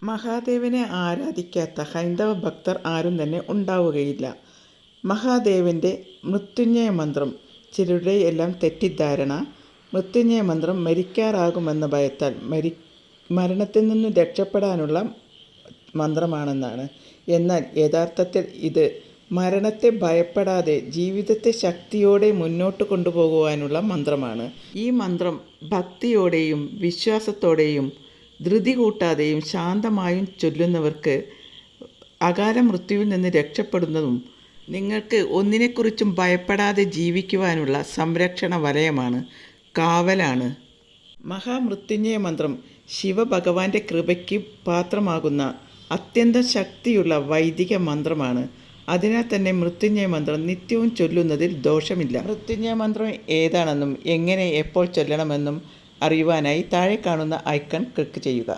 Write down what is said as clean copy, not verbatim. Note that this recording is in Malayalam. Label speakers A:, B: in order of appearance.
A: മഹാദേവനെ ആരാധിക്കാത്ത ഹൈന്ദവ ഭക്തർ ആരും തന്നെ ഉണ്ടാവുകയില്ല. മഹാദേവൻ്റെ മൃത്യുഞ്ജയ മന്ത്രം. ചിലരുടെ എല്ലാം തെറ്റിദ്ധാരണ മൃത്യുഞ്ജയ മന്ത്രം മരിക്കാറാകുമെന്ന ഭയത്താൽ മരണത്തിൽ നിന്നും രക്ഷപ്പെടാനുള്ള മന്ത്രമാണെന്നാണ്. എന്നാൽ യഥാർത്ഥത്തിൽ ഇത് മരണത്തെ ഭയപ്പെടാതെ ജീവിതത്തെ ശക്തിയോടെ മുന്നോട്ട് കൊണ്ടുപോകുവാനുള്ള മന്ത്രമാണ്. ഈ മന്ത്രം ഭക്തിയോടെയും വിശ്വാസത്തോടെയും ധൃതി കൂട്ടാതെയും ശാന്തമായും ചൊല്ലുന്നവർക്ക് അകാല മൃത്യുവിൽ നിന്ന് രക്ഷപ്പെടുന്നതും നിങ്ങൾക്ക് ഒന്നിനെക്കുറിച്ചും ഭയപ്പെടാതെ ജീവിക്കുവാനുള്ള സംരക്ഷണ വലയമാണ്, കാവലാണ്. മഹാമൃത്യുഞ്ജയ മന്ത്രം ശിവഭഗവാന്റെ കൃപയ്ക്ക് പാത്രമാകുന്ന അത്യന്തം ശക്തിയുള്ള വൈദിക മന്ത്രമാണ്. അതിനാൽ തന്നെ മൃത്യുഞ്ജയ മന്ത്രം നിത്യവും ചൊല്ലുന്നതിൽ ദോഷമില്ല. മൃത്യുഞ്ജയ മന്ത്രം ഏതാണെന്നും എങ്ങനെ എപ്പോൾ ചൊല്ലണമെന്നും അറിയുവാനായി താഴെ കാണുന്ന ഐക്കൺ ക്ലിക്ക് ചെയ്യുക.